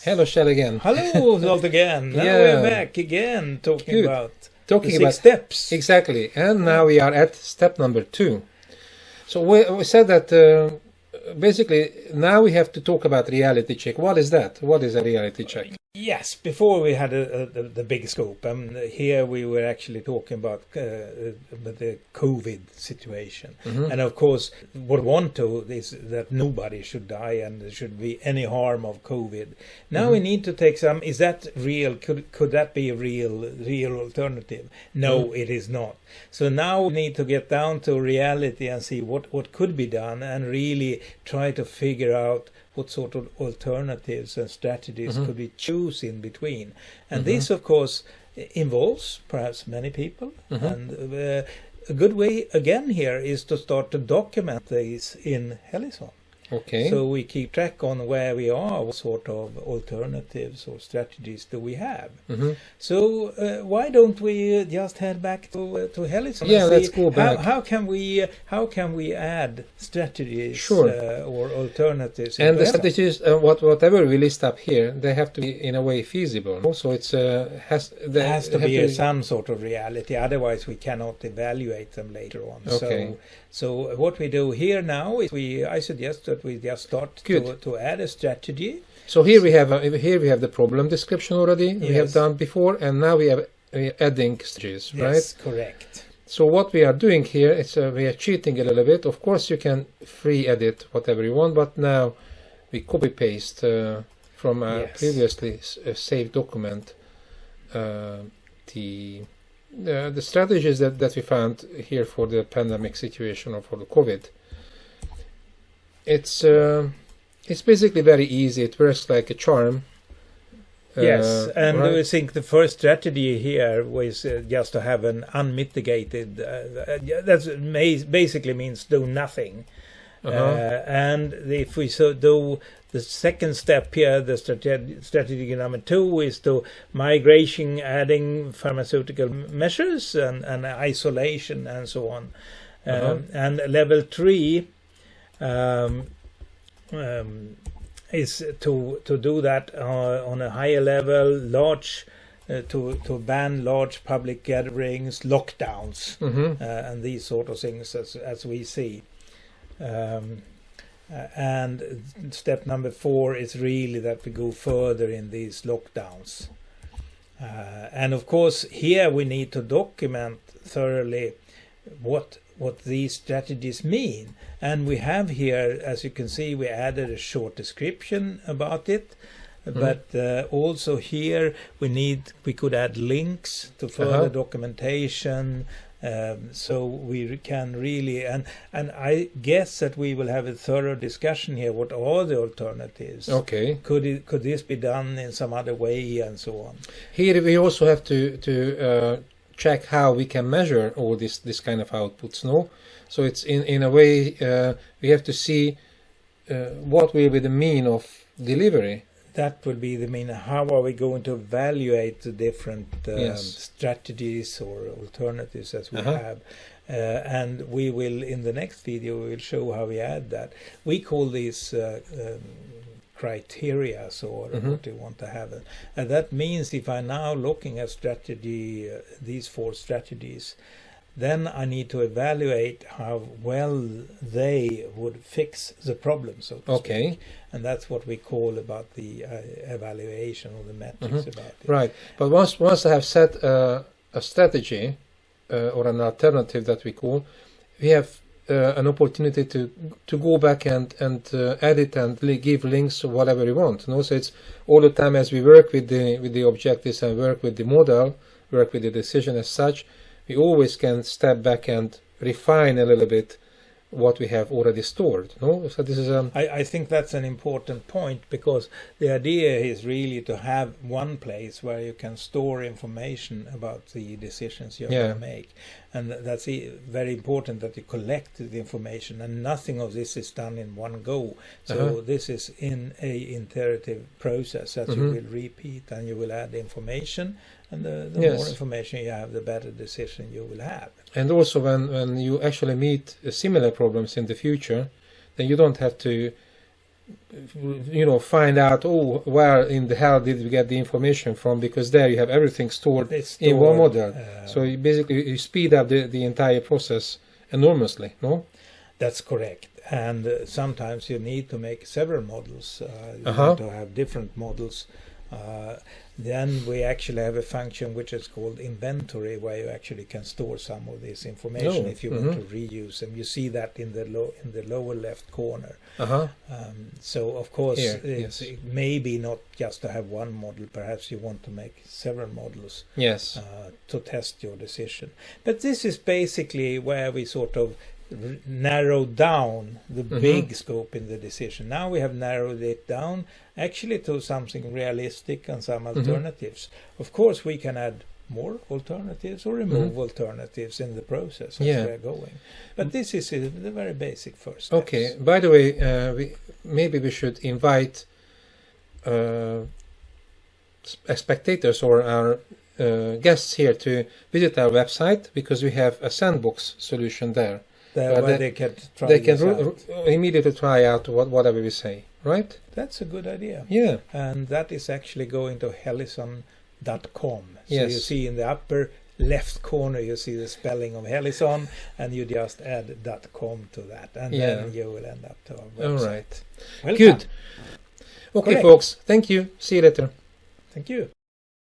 Hello, Shell again. Hello, Zolt again. Now we're back again talking about the six steps. Exactly. And now we are at step number 2. So we said that basically now we have to talk about reality check. What is that? What is a reality check? Yes, before we had the big scope. Here we were actually talking about the COVID situation. Mm-hmm. And of course, what we want to is that nobody should die and there should be any harm of COVID. Now we need to take some, is that real? Could that be a real alternative? No, it is not. So now we need to get down to reality and see what could be done and really try to figure out what sort of alternatives and strategies could we choose in between. And this, of course, involves perhaps many people. And a good way, again, here is to start to document these in Helision. Okay. So we keep track on where we are, what sort of alternatives or strategies do we have. So why don't we just head back to Helision? Yeah, let's go back. How can we add strategies or alternatives? And the strategies, whatever we list up here, they have to be in a way feasible. Also, there has to be some sort of reality. Otherwise, we cannot evaluate them later on. Okay. So what we do here now is I suggest that we just start to add a strategy. So here we have the problem description already. Yes. We have done before, and now we are adding strategies, right? Yes, correct. So what we are doing here is we are cheating a little bit. Of course, you can free edit whatever you want, but now we copy paste from a previously saved document the strategies that we found here for the pandemic situation or for the COVID. It's basically very easy. It works like a charm. Yes, and I think the first strategy here was just to have an unmitigated. That basically means do nothing. And if we do the second step here, the strategy number 2 is to migration, adding pharmaceutical measures and isolation and so on. And level 3 is to do that on a higher level, large. To ban large public gatherings, lockdowns, and these sort of things as we see. And step number 4 is really that we go further in these lockdowns. And of course, here we need to document thoroughly what these strategies mean. And we have here, as you can see, we added a short description about it. But also here we could add links to further documentation. So we can really, and I guess that we will have a thorough discussion here. What are the alternatives? Okay. Could this be done in some other way, and so on? Here we also have to check how we can measure all this kind of outputs. No, so it's in a way we have to see what will be the mean of delivery. That will be the mean. How are we going to evaluate the different strategies or alternatives as we have? And we will, in the next video, we will show how we add that. We call these criteria, or what we want to have. And that means if I'm now looking at strategy, these 4 strategies, then I need to evaluate how well they would fix the problem, so to speak. And that's what we call about the evaluation or the metrics about it. Right. But once I have set a strategy or an alternative that we call, we have an opportunity to go back and edit and give links to whatever we want. So it's all the time as we work with the objectives and work with the model, work with the decision as such, we always can step back and refine a little bit what we have already stored. No? So this is I think that's an important point, because the idea is really to have one place where you can store information about the decisions you're going to make. And that's very important that you collect the information, and nothing of this is done in one go. So this is in a iterative process that you will repeat, and you will add information, and the more information you have, the better decision you will have. And also when you actually meet similar problems in the future, then you don't have to find out, where in the hell did we get the information from, because there you have everything stored in one model. So you speed up the entire process enormously, no? That's correct. And sometimes you need to make several models. You need to have different models. Then we actually have a function which is called inventory, where you actually can store some of this information if you want to reuse them. You see that in the lower left corner. So of course it may be not just to have one model. Perhaps you want to make several models to test your decision. But this is basically where we sort of narrow down the big scope in the decision. Now we have narrowed it down actually to something realistic and some alternatives. Of course we can add more alternatives or remove alternatives in the process as we're going. But this is the very basic first steps. Okay, by the way, maybe we should invite spectators or our guests here to visit our website, because we have a sandbox solution there. Where they can immediately try out whatever we say, right? That's a good idea. Yeah. And that is actually going to helison.com. So Yes. you see in the upper left corner, you see the spelling of Helison, and you just add .com to that, and then you will end up to our website. All right. Welcome. Good. Okay, Correct. folks. Thank you. See you later. Thank you.